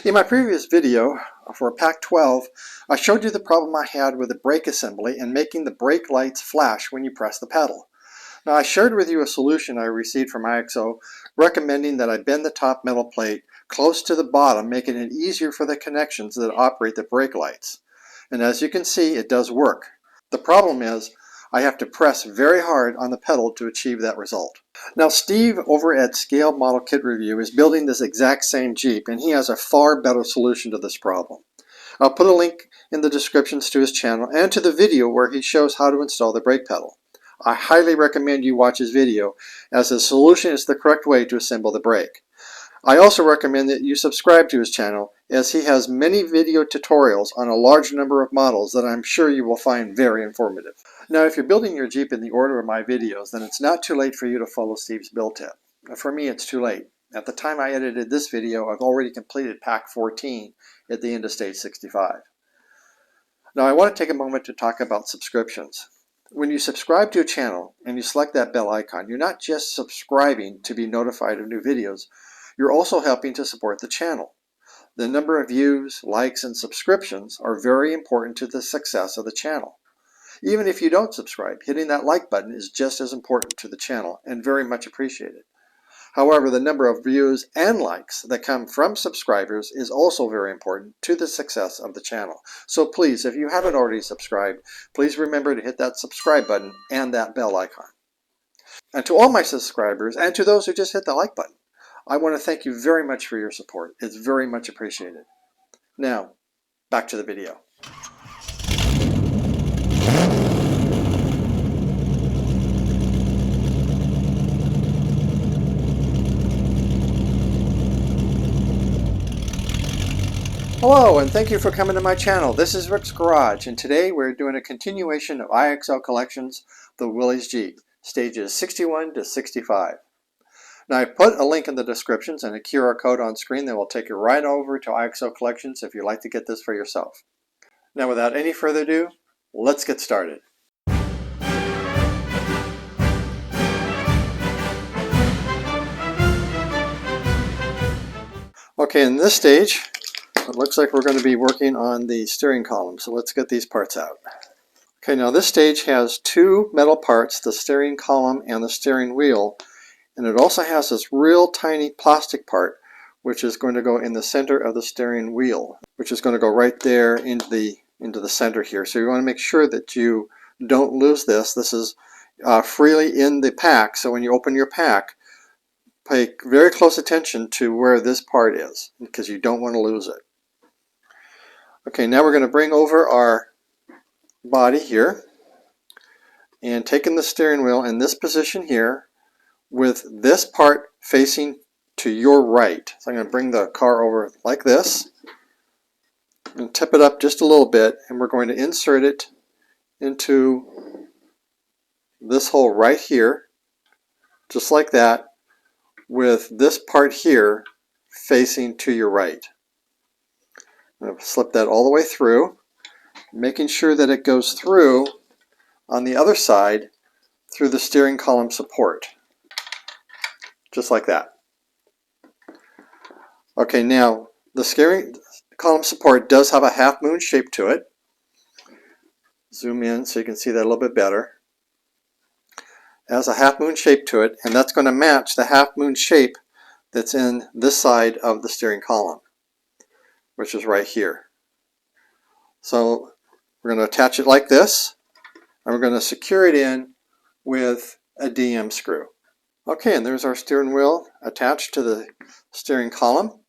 In my previous video for Pack 12, I showed you the problem I had with the brake assembly and making the brake lights flash when you press the pedal. Now I shared with you a solution I received from iXO recommending that I bend the top metal plate close to the bottom, making it easier for the connections that operate the brake lights. And as you can see, it does work. The problem is I have to press very hard on the pedal to achieve that result. Now Steve over at Scale Model Kit Review is building this exact same Jeep, and he has a far better solution to this problem. I'll put a link in the descriptions to his channel and to the video where he shows how to install the brake pedal. I highly recommend you watch his video, as his solution is the correct way to assemble the brake. I also recommend that you subscribe to his channel, as he has many video tutorials on a large number of models that I'm sure you will find very informative. Now if you're building your Jeep in the order of my videos, then it's not too late for you to follow Steve's build tip. For me, it's too late. At the time I edited this video, I've already completed Pack 14 at the end of stage 65. Now I want to take a moment to talk about subscriptions. When you subscribe to a channel and you select that bell icon, you're not just subscribing to be notified of new videos, you're also helping to support the channel. The number of views, likes, and subscriptions are very important to the success of the channel. Even if you don't subscribe, hitting that like button is just as important to the channel and very much appreciated. However, the number of views and likes that come from subscribers is also very important to the success of the channel. So please, if you haven't already subscribed, please remember to hit that subscribe button and that bell icon. And to all my subscribers and to those who just hit the like button, I want to thank you very much for your support. It's very much appreciated. Now, back to the video. Hello, and thank you for coming to my channel. This is Rick's Garage, and today we're doing a continuation of iXO Collections, the Willys Jeep, stages 61 to 65. Now I put a link in the descriptions and a QR code on screen that will take you right over to iXO Collections if you'd like to get this for yourself. Now without any further ado, let's get started. Okay, in this stage, it looks like we're going to be working on the steering column, so let's get these parts out. Okay, now this stage has two metal parts, the steering column and the steering wheel, and it also has this real tiny plastic part which is going to go in the center of the steering wheel, which is going to go right there into the center here. So you want to make sure that you don't lose this. This is freely in the pack, so when you open your pack, pay very close attention to where this part is, because you don't want to lose it. Okay, now we're going to bring over our body here and taking the steering wheel in this position here with this part facing to your right. So I'm going to bring the car over like this and tip it up just a little bit, and we're going to insert it into this hole right here, just like that, with this part here facing to your right. I'm going to slip that all the way through, making sure that it goes through on the other side through the steering column support. Just like that. Okay, now the steering column support does have a half moon shape to it. Zoom in so you can see that a little bit better. It has a half moon shape to it, and that's going to match the half moon shape that's in this side of the steering column, which is right here. So we're going to attach it like this, and we're going to secure it in with a DM screw. Okay, and there's our steering wheel attached to the steering column,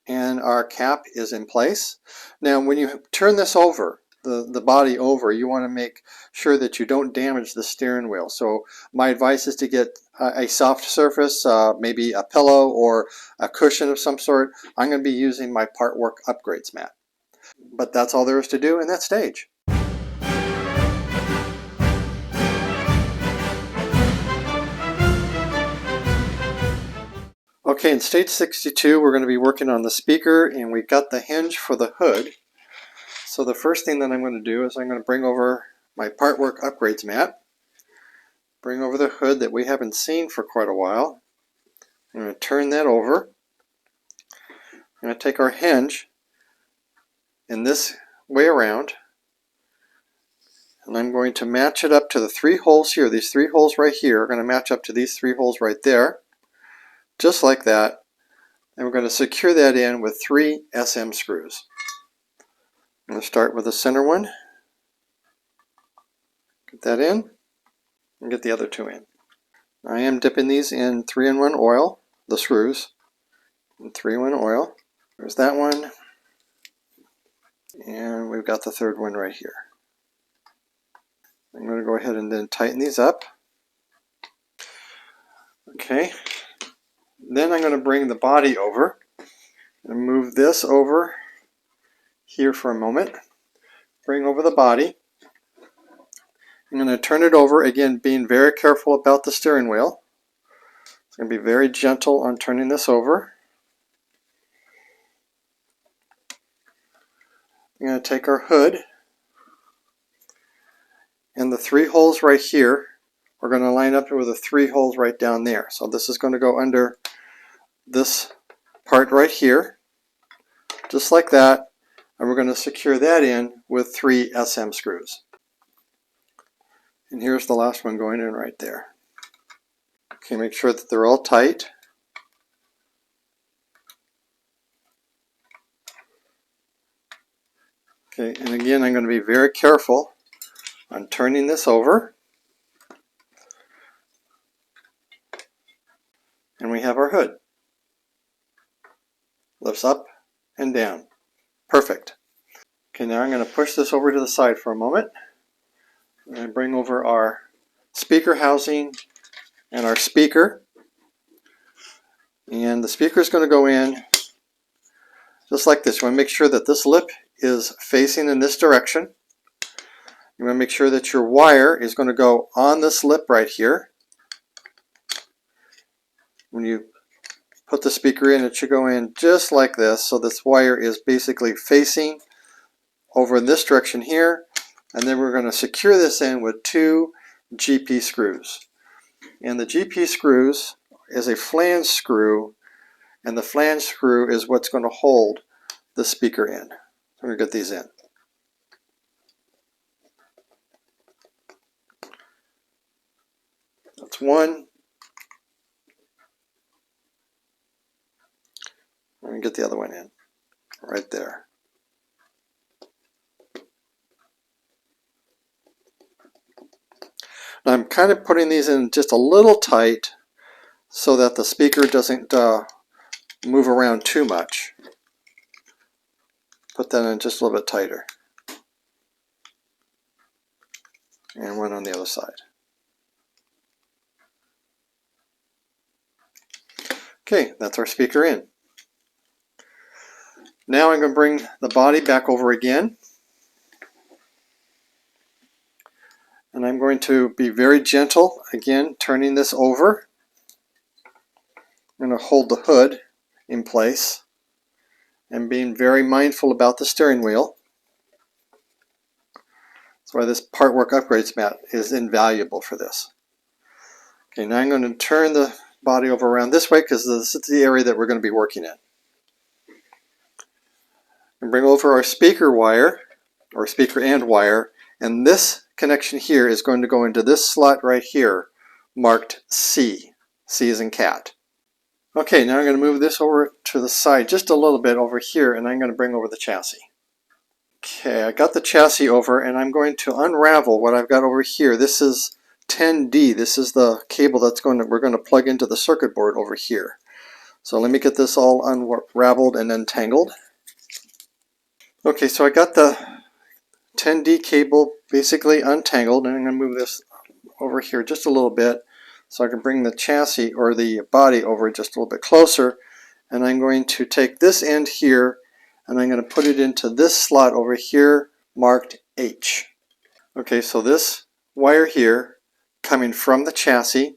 and our cap is in place. Now when you turn this over, the body over, you want to make sure that you don't damage the steering wheel. So my advice is to get a soft surface, maybe a pillow or a cushion of some sort. I'm going to be using my Part Work Upgrades mat. But that's all there is to do in that stage. Okay, in stage 62 we're going to be working on the speaker, and we got the hinge for the hood. So the first thing that I'm going to do is I'm going to bring over my Part Work Upgrades mat, bring over the hood that we haven't seen for quite a while. I'm going to turn that over. I'm going to take our hinge in this way around, and I'm going to match it up to the 3 holes here. These 3 holes right here are going to match up to these 3 holes right there, just like that. And we're going to secure that in with 3 SM screws. I'm going to start with the center one, get that in, and get the other 2 in. I am dipping these in 3-in-1 oil, the screws, in 3-in-1 oil. There's that one, and we've got the 3rd one right here. I'm going to go ahead and then tighten these up. Okay, then I'm going to bring the body over and move this over here for a moment. Bring over the body. I'm going to turn it over, again being very careful about the steering wheel. It's going to be very gentle on turning this over. I'm going to take our hood, and the 3 holes right here are going to line up with the 3 holes right down there. So this is going to go under this part right here, just like that, and we're going to secure that in with 3 SM screws. And here's the last one going in right there. Okay, make sure that they're all tight. Okay, and again, I'm going to be very careful on turning this over. And we have our hood. Lifts up and down. Perfect. Okay, now I'm going to push this over to the side for a moment. And bring over our speaker housing and our speaker. And the speaker is going to go in just like this. You want to make sure that this lip is facing in this direction. You want to make sure that your wire is going to go on this lip right here. When you put the speaker in, it should go in just like this. So this wire is basically facing over in this direction here. And then we're going to secure this in with 2 GP screws. And the GP screws is a flange screw, and the flange screw is what's going to hold the speaker in. So we're going to get these in. That's one. I'm going to get the other one in right there. Now I'm kind of putting these in just a little tight so that the speaker doesn't move around too much. Put that in just a little bit tighter. And one on the other side. Okay, that's our speaker in. Now I'm going to bring the body back over again. And I'm going to be very gentle, again, turning this over. I'm going to hold the hood in place and being very mindful about the steering wheel. That's why this Part Work Upgrades mat is invaluable for this. Okay, now I'm going to turn the body over around this way because this is the area that we're going to be working in. And bring over our speaker wire, or speaker and wire, and this connection here is going to go into this slot right here, marked C. C as in cat. Okay, now I'm going to move this over to the side just a little bit over here, and I'm going to bring over the chassis. Okay, I got the chassis over, and I'm going to unravel what I've got over here. This is 10D. This is the cable we're going to plug into the circuit board over here. So let me get this all unraveled and untangled. Okay, so I got the 10D cable basically untangled, and I'm going to move this over here just a little bit so I can bring the chassis or the body over just a little bit closer. And I'm going to take this end here and I'm going to put it into this slot over here marked H. Okay, so this wire here coming from the chassis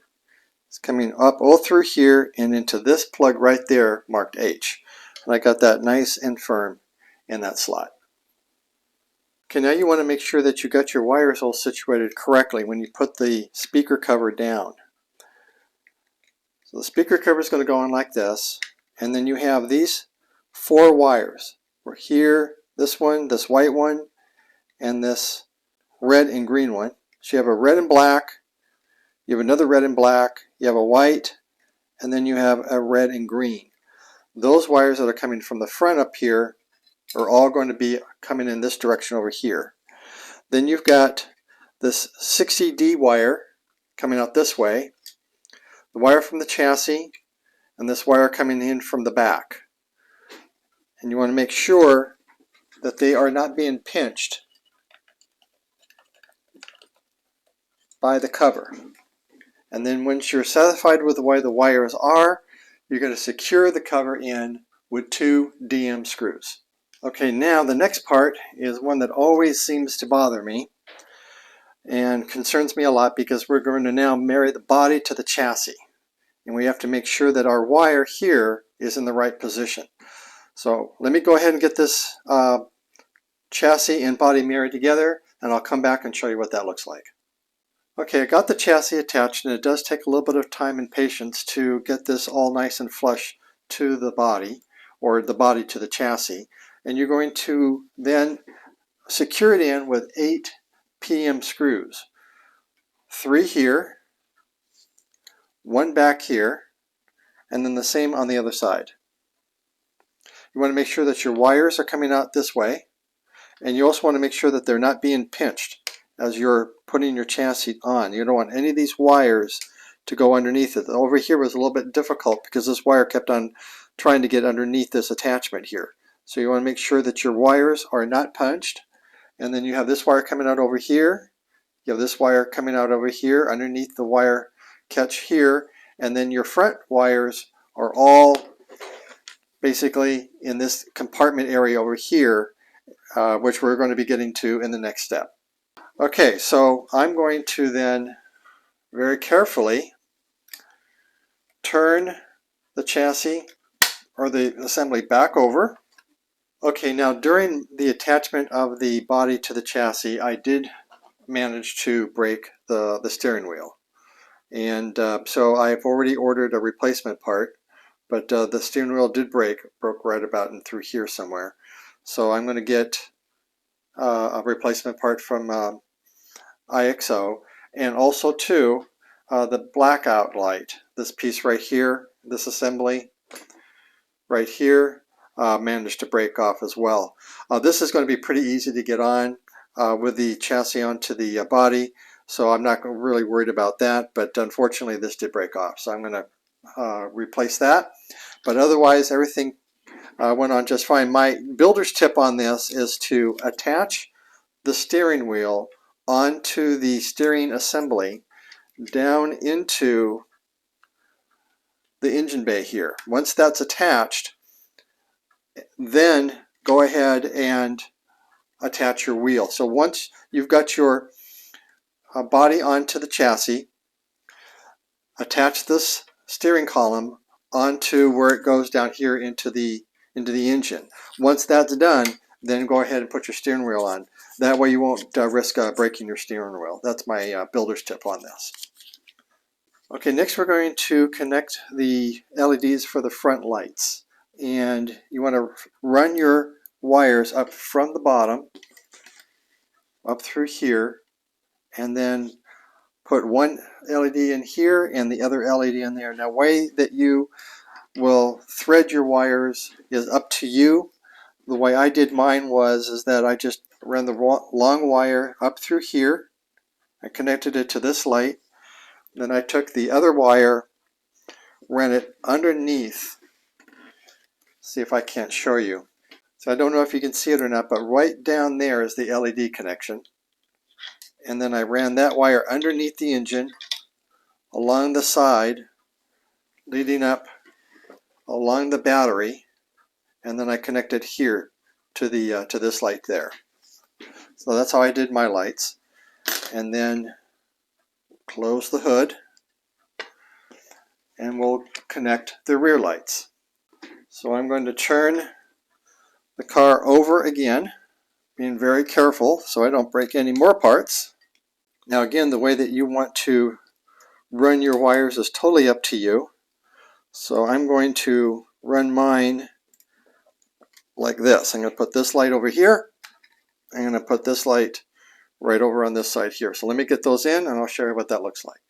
is coming up all through here and into this plug right there marked H. And I got that nice and firm in that slot. Okay, now you want to make sure that you got your wires all situated correctly when you put the speaker cover down. So the speaker cover is going to go on like this, and then you have these 4 wires. We're here, this one, this white one, and this red and green one. So you have a red and black, you have another red and black, you have a white, and then you have a red and green. Those wires that are coming from the front up here are all going to be coming in this direction over here. Then you've got this 60D wire coming out this way, the wire from the chassis, and this wire coming in from the back. And you want to make sure that they are not being pinched by the cover. And then once you're satisfied with the way the wires are, you're going to secure the cover in with 2 DM screws. Okay, now the next part is one that always seems to bother me and concerns me a lot, because we're going to now marry the body to the chassis. And we have to make sure that our wire here is in the right position. So let me go ahead and get this chassis and body married together, and I'll come back and show you what that looks like. Okay, I got the chassis attached, and it does take a little bit of time and patience to get this all nice and flush to the body, or the body to the chassis. And you're going to then secure it in with 8 PM screws. 3 here, 1 back here, and then the same on the other side. You want to make sure that your wires are coming out this way, and you also want to make sure that they're not being pinched as you're putting your chassis on. You don't want any of these wires to go underneath it. Over here was a little bit difficult because this wire kept on trying to get underneath this attachment here. So you want to make sure that your wires are not punched. And then you have this wire coming out over here. You have this wire coming out over here underneath the wire catch here. And then your front wires are all basically in this compartment area over here, which we're going to be getting to in the next step. Okay, so I'm going to then very carefully turn the chassis or the assembly back over. Okay, now during the attachment of the body to the chassis, I did manage to break the steering wheel. And so I've already ordered a replacement part, but the steering wheel broke right about in through here somewhere. So I'm going to get a replacement part from iXO, and also too the blackout light. This piece right here, this assembly right here, managed to break off as well. This is going to be pretty easy to get on with the chassis onto the body, so I'm not really worried about that, but unfortunately this did break off, so I'm going to replace that. But otherwise everything went on just fine. My builder's tip on this is to attach the steering wheel onto the steering assembly down into the engine bay here. Once that's attached, then go ahead and attach your wheel. So once you've got your body onto the chassis, attach this steering column onto where it goes down here into the engine. Once that's done, then go ahead and put your steering wheel on. That way you won't risk breaking your steering wheel. That's my builder's tip on this. Okay, next we're going to connect the LEDs for the front lights. And you want to run your wires up from the bottom, up through here, and then put one LED in here and the other LED in there. Now, the way that you will thread your wires is up to you. The way I did mine is that I just ran the long wire up through here. I connected it to this light. Then I took the other wire, ran it underneath. See if I can't show you. So I don't know if you can see it or not, but right down there is the LED connection. And then I ran that wire underneath the engine, along the side, leading up along the battery, and then I connected here to the to this light there. So that's how I did my lights. And then close the hood, and we'll connect the rear lights. So I'm going to turn the car over again, being very careful so I don't break any more parts. Now again, the way that you want to run your wires is totally up to you. So I'm going to run mine like this. I'm going to put this light over here. I'm going to put this light right over on this side here. So let me get those in and I'll show you what that looks like.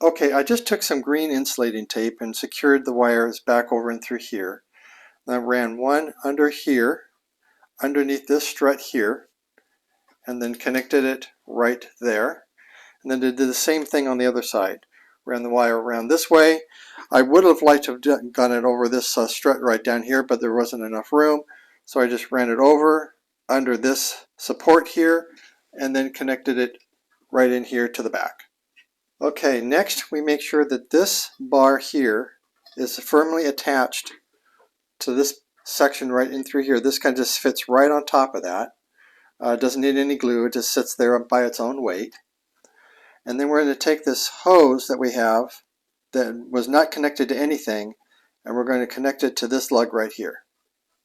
Okay, I just took some green insulating tape and secured the wires back over and through here. And I ran one under here, underneath this strut here, and then connected it right there. And then did the same thing on the other side. Ran the wire around this way. I would have liked to have done it over this strut right down here, but there wasn't enough room. So I just ran it over under this support here and then connected it right in here to the back. Okay, next we make sure that this bar here is firmly attached to this section right in through here. This kind of just fits right on top of that. It doesn't need any glue, it just sits there by its own weight. And then we're going to take this hose that we have that was not connected to anything, and we're going to connect it to this lug right here.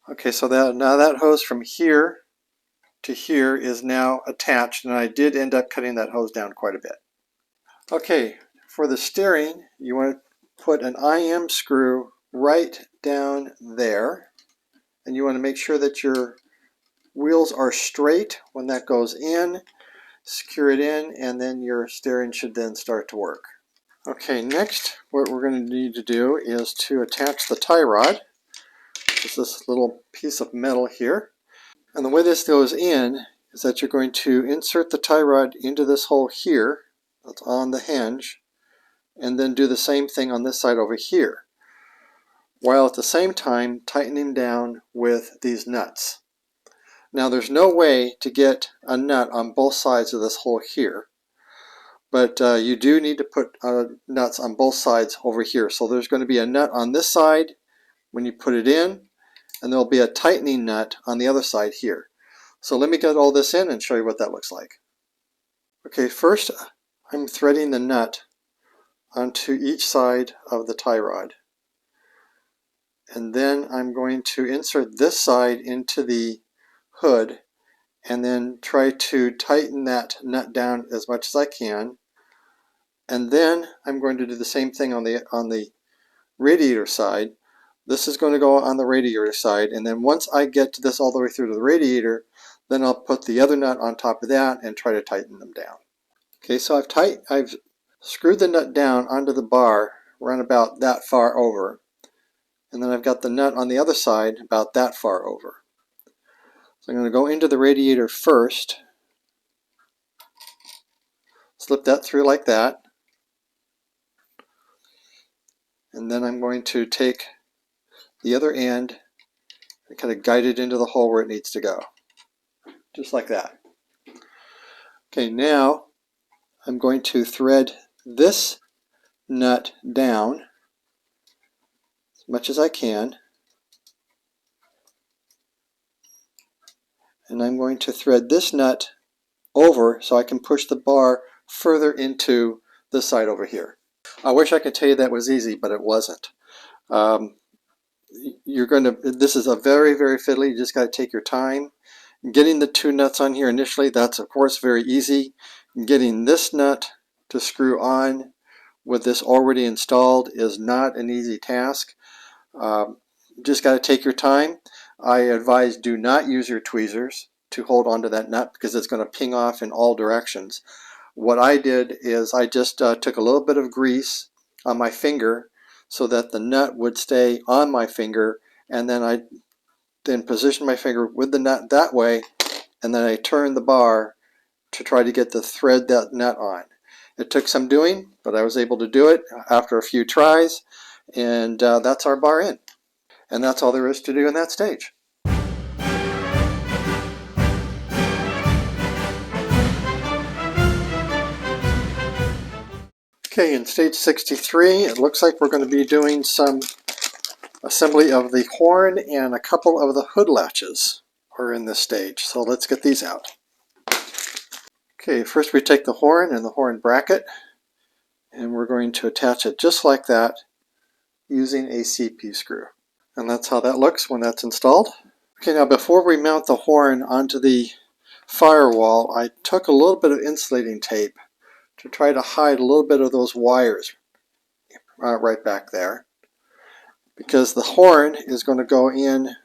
Okay, so now that hose from here to here is now attached, and I did end up cutting that hose down quite a bit. Okay, for the steering, you want to put an IM screw right down there, and you want to make sure that your wheels are straight when that goes in. Secure it in, and then your steering should then start to work. Okay, next what we're going to need to do is to attach the tie rod. It's this little piece of metal here. And the way this goes in is that you're going to insert the tie rod into this hole here, that's on the hinge, and then do the same thing on this side over here, while at the same time tightening down with these nuts. Now there's no way to get a nut on both sides of this hole here, but you do need to put nuts on both sides over here. So there's going to be a nut on this side when you put it in, and there'll be a tightening nut on the other side here. So let me get all this in and show you what that looks like. Okay, first I'm threading the nut onto each side of the tie rod. And then I'm going to insert this side into the hood and then try to tighten that nut down as much as I can. And then I'm going to do the same thing on the radiator side. This is going to go on the radiator side, and then once I get to this all the way through to the radiator, then I'll put the other nut on top of that and try to tighten them down. Okay, so I've screwed the nut down onto the bar around about that far over, and then I've got the nut on the other side about that far over. So I'm going to go into the radiator first, slip that through like that, and then I'm going to take the other end and kind of guide it into the hole where it needs to go, just like that. Okay, now I'm going to thread this nut down as much as I can, and I'm going to thread this nut over so I can push the bar further into this side over here. I wish I could tell you that was easy, but it wasn't. This is a very, very fiddly. You just got to take your time. Getting the two nuts on here initially, that's of course very easy. Getting this nut to screw on with this already installed is not an easy task. Just got to take your time. I advise do not use your tweezers to hold onto that nut because it's going to ping off in all directions. What I did is I just took a little bit of grease on my finger so that the nut would stay on my finger, and then I positioned my finger with the nut that way, and then I turned the bar to try to get the thread that nut on. It took some doing, but I was able to do it after a few tries, and that's our bar in. And that's all there is to do in that stage. Okay, in stage 63, it looks like we're going to be doing some assembly of the horn, and a couple of the hood latches are in this stage. So let's get these out. Okay, first we take the horn and the horn bracket, and we're going to attach it just like that using a CP screw. And that's how that looks when that's installed. Okay, now before we mount the horn onto the firewall, I took a little bit of insulating tape to try to hide a little bit of those wires right back there, because the horn is going to go in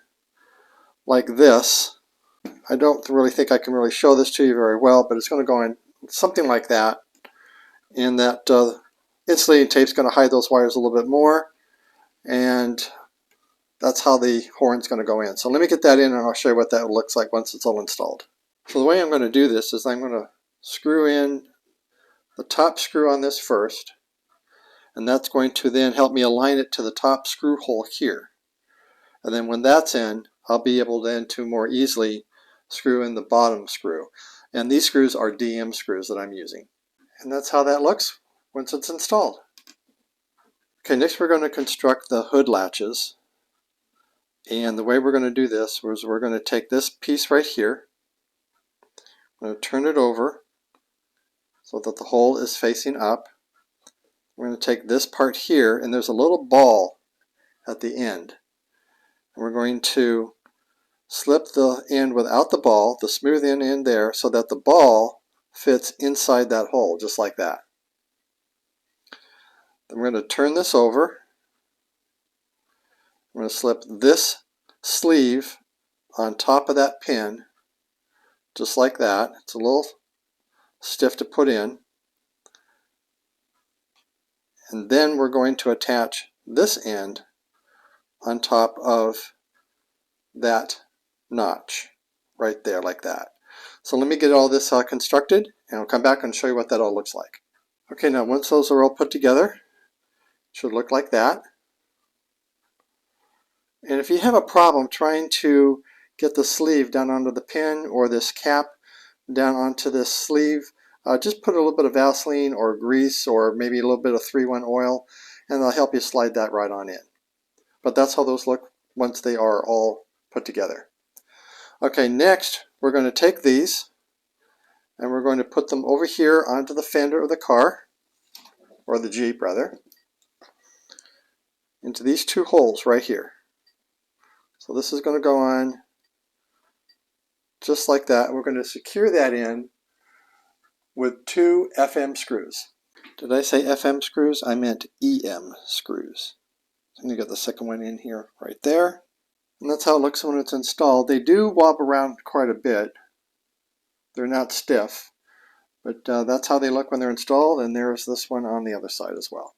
like this. I don't really think I can really show this to you very well, but it's going to go in something like that. And that insulating tape is going to hide those wires a little bit more. And that's how the horn's going to go in. So let me get that in and I'll show you what that looks like once it's all installed. So the way I'm going to do this is I'm going to screw in the top screw on this first. And that's going to then help me align it to the top screw hole here. And then when that's in, I'll be able then to more easily screw in the bottom screw. And these screws are DM screws that I'm using. And that's how that looks once it's installed. Okay, next we're going to construct the hood latches. And the way we're going to do this is we're going to take this piece right here. I'm going to turn it over so that the hole is facing up. We're going to take this part here, and there's a little ball at the end. And we're going to slip the end without the ball, the smooth end in there, so that the ball fits inside that hole, just like that. Then we're going to turn this over. I'm going to slip this sleeve on top of that pin, just like that. It's a little stiff to put in. And then we're going to attach this end on top of that notch right there, like that. So let me get all this constructed, and I'll come back and show you what that all looks like. Okay, now once those are all put together, it should look like that. And if you have a problem trying to get the sleeve down onto the pin or this cap down onto this sleeve, just put a little bit of Vaseline or grease or maybe a little bit of 3-1 oil, and they'll help you slide that right on in. But that's how those look once they are all put together. Okay, next we're going to take these and we're going to put them over here onto the fender of the car, or the Jeep rather, into these two holes right here. So this is going to go on just like that. We're going to secure that in with 2 FM screws. Did I say FM screws? I meant EM screws. So I'm going to get the second one in here right there. And that's how it looks when it's installed. They do wobble around quite a bit. They're not stiff, but that's how they look when they're installed, and there's this one on the other side as well.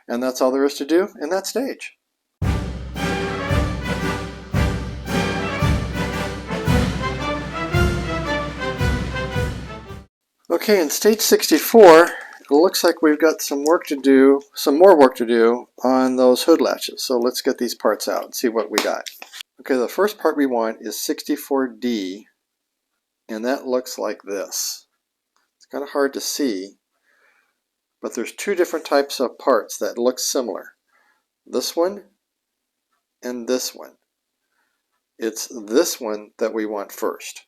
And that's all there is to do in that stage. Okay, in stage 64, it looks like we've got some more work to do on those hood latches. So let's get these parts out and see what we got. Okay, the first part we want is 64D, and that looks like this. It's kind of hard to see, but there's 2 different types of parts that look similar. This one and this one. It's this one that we want first.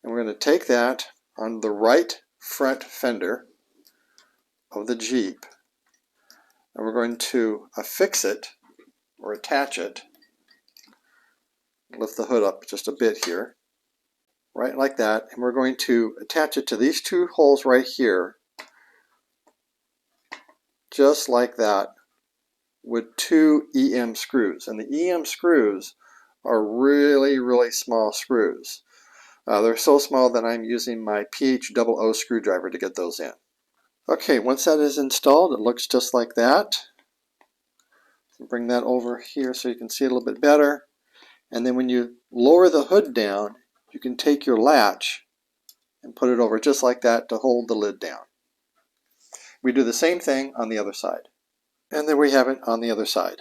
And we're going to take that on the right front fender of the Jeep, and we're going to affix it or attach it. Lift the hood up just a bit here, right like that, and we're going to attach it to these 2 holes right here, just like that, with 2 EM screws. And the EM screws are really, really small screws. They're so small that I'm using my PH00 screwdriver to get those in. Okay, once that is installed, it looks just like that. Bring that over here so you can see it a little bit better. And then when you lower the hood down, you can take your latch and put it over just like that to hold the lid down. We do the same thing on the other side. And there we have it on the other side.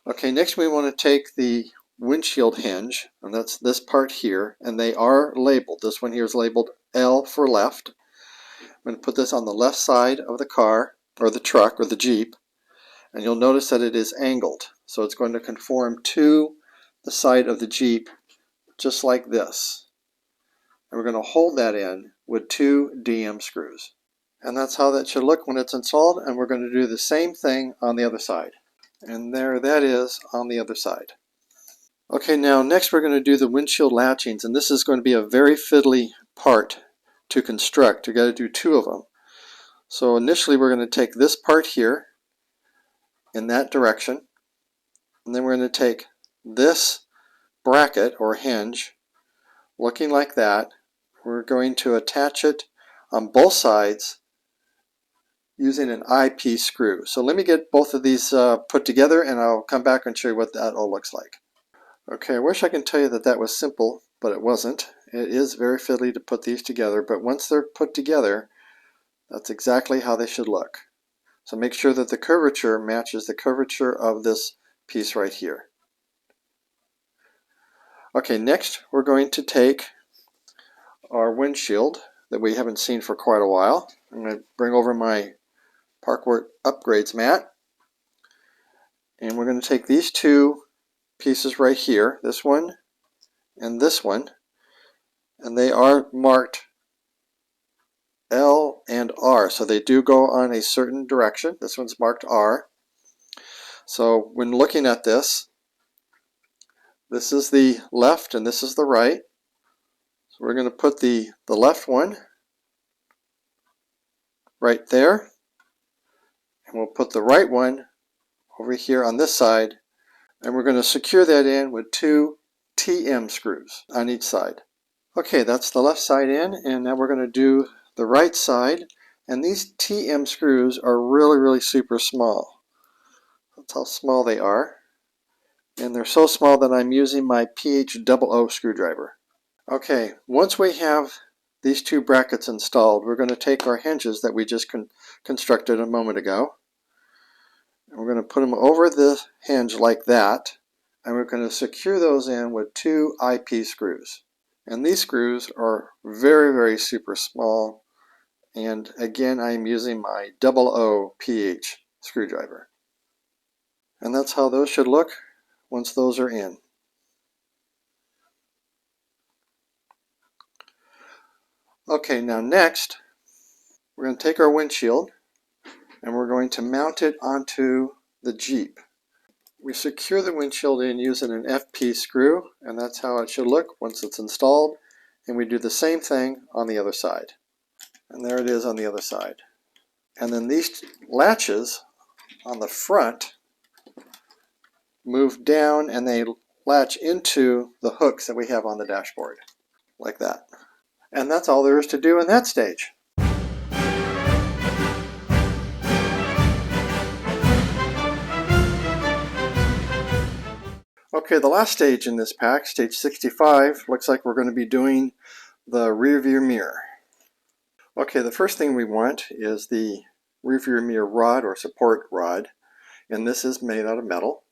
Okay, next we want to take the windshield hinge, and that's this part here, and they are labeled. This one here is labeled L for left. I'm going to put this on the left side of the car, or the truck, or the Jeep, and you'll notice that it is angled. So it's going to conform to the side of the Jeep, just like this. And we're going to hold that in with 2 DM screws. And that's how that should look when it's installed, and we're going to do the same thing on the other side. And there that is on the other side. Okay, now next we're going to do the windshield latchings, and this is going to be a very fiddly part to construct. You've got to do 2 of them. So initially we're going to take this part here in that direction, and then we're going to take this bracket or hinge looking like that. We're going to attach it on both sides using an IP screw. So let me get both of these put together and I'll come back and show you what that all looks like. Okay, I wish I could tell you that that was simple, but it wasn't. It is very fiddly to put these together, but once they're put together, that's exactly how they should look. So make sure that the curvature matches the curvature of this piece right here. Okay, next we're going to take our windshield that we haven't seen for quite a while. I'm going to bring over my Parkwork Upgrades mat, and we're going to take these two pieces right here, this one and this one, and they are marked L and R, so they do go on a certain direction. This one's marked R. So when looking at this, this is the left and this is the right. So we're going to put the left one right there, and we'll put the right one over here on this side, and we're going to secure that in with 2 TM screws on each side. Okay, that's the left side in, and now we're going to do the right side, and these TM screws are really super small. That's how small they are, and they're so small that I'm using my PH00 screwdriver. Okay, once we have these two brackets installed, we're going to take our hinges that we just constructed a moment ago, and we're going to put them over the hinge like that, and we're going to secure those in with 2 IP screws. And these screws are very super small, and again I'm using my 00 PH screwdriver. And that's how those should look once those are in. Okay, now next we're going to take our windshield and we're going to mount it onto the Jeep. We secure the windshield in using an FP screw, and that's how it should look once it's installed. And we do the same thing on the other side. And there it is on the other side. And then these latches on the front move down and they latch into the hooks that we have on the dashboard, like that. And that's all there is to do in that stage. Okay, the last stage in this pack, stage 65, looks like we're going to be doing the rear view mirror. Okay, the first thing we want is the rear view mirror rod or support rod, and this is made out of metal.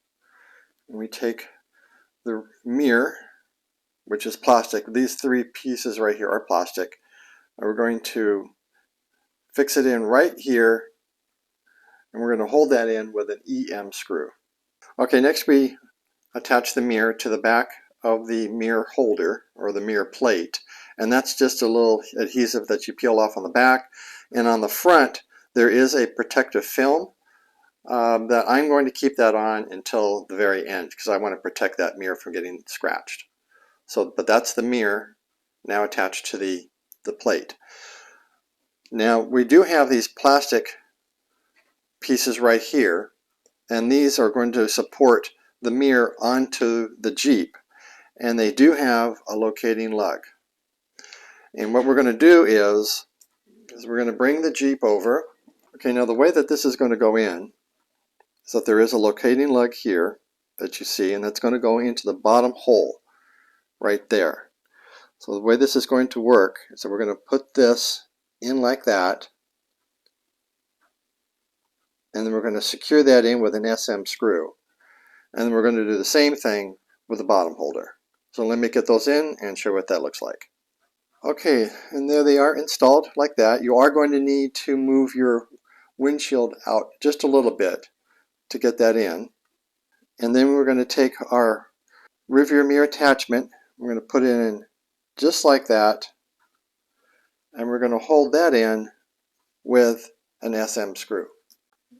And we take the mirror, which is plastic. These 3 pieces right here are plastic. And we're going to fix it in right here, and we're going to hold that in with an EM screw. Okay, next we attach the mirror to the back of the mirror holder or the mirror plate, and that's just a little adhesive that you peel off on the back. And on the front there is a protective film that I'm going to keep that on until the very end because I want to protect that mirror from getting scratched. So, but that's the mirror now attached to the plate. Now we do have these plastic pieces right here, and these are going to support the mirror onto the Jeep, and they do have a locating lug. And what we're going to do is we're going to bring the Jeep over. Okay, now the way that this is going to go in is that there is a locating lug here that you see, and that's going to go into the bottom hole right there. So the way this is going to work is that we're going to put this in like that, and then we're going to secure that in with an SM screw. And then we're going to do the same thing with the bottom holder. So let me get those in and show what that looks like. Okay, and there they are installed like that. You are going to need to move your windshield out just a little bit to get that in. And then we're going to take our rearview mirror attachment, we're going to put it in just like that, and we're going to hold that in with an SM screw.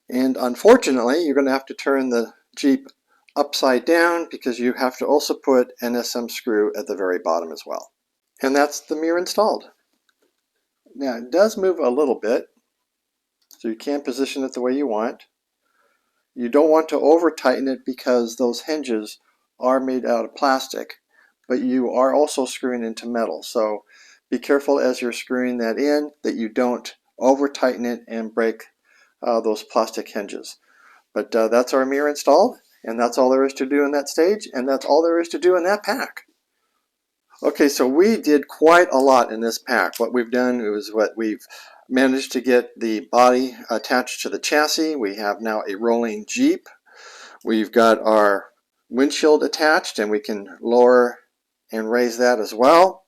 And unfortunately, you're going to have to turn the Jeep upside down because you have to also put an SM screw at the very bottom as well. And that's the mirror installed. Now it does move a little bit, so you can't position it the way you want. You don't want to over tighten it because those hinges are made out of plastic, but you are also screwing into metal. So be careful as you're screwing that in that you don't over tighten it and break those plastic hinges. But that's our mirror installed, and that's all there is to do in that stage, and that's all there is to do in that pack. Okay, so we did quite a lot in this pack. What we've done is we've managed to get the body attached to the chassis. We have now a rolling Jeep. We've got our windshield attached, and we can lower and raise that as well.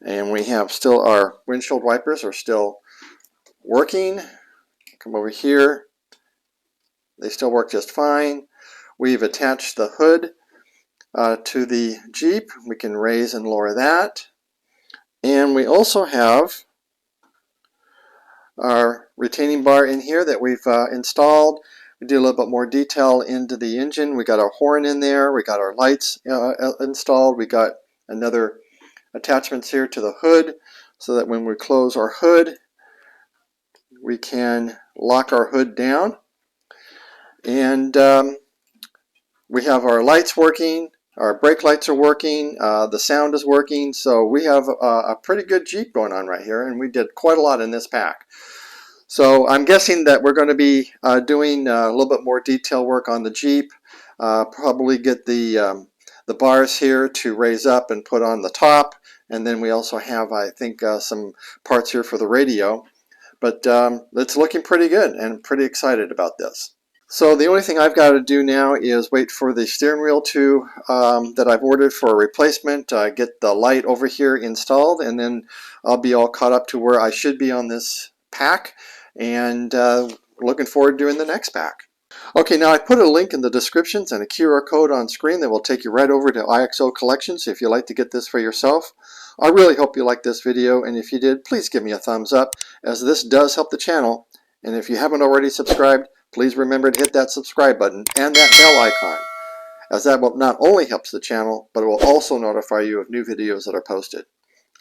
And we have still our windshield wipers are still working. Come over here. They still work just fine. We've attached the hood to the Jeep. We can raise and lower that. And we also have our retaining bar in here that we've installed. We did a little bit more detail into the engine. We got our horn in there. We got our lights installed. We got another attachments here to the hood so that when we close our hood, we can lock our hood down. And we have our lights working. Our brake lights are working, the sound is working, so we have a pretty good Jeep going on right here, and we did quite a lot in this pack. So I'm guessing that we're going to be doing a little bit more detail work on the Jeep, probably get the bars here to raise up and put on the top, and then we also have, I think, some parts here for the radio. But it's looking pretty good, and I'm pretty excited about this. So the only thing I've got to do now is wait for the steering wheel to that I've ordered for a replacement, get the light over here installed, and then I'll be all caught up to where I should be on this pack, and looking forward to doing the next pack. Okay, now I put a link in the descriptions and a QR code on screen that will take you right over to iXO Collections if you'd like to get this for yourself. I really hope you liked this video, and if you did, please give me a thumbs up, as this does help the channel. And if you haven't already subscribed, please remember to hit that subscribe button and that bell icon, as that will not only help the channel, but it will also notify you of new videos that are posted.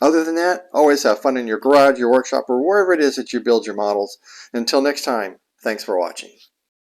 Other than that, always have fun in your garage, your workshop, or wherever it is that you build your models. Until next time, thanks for watching.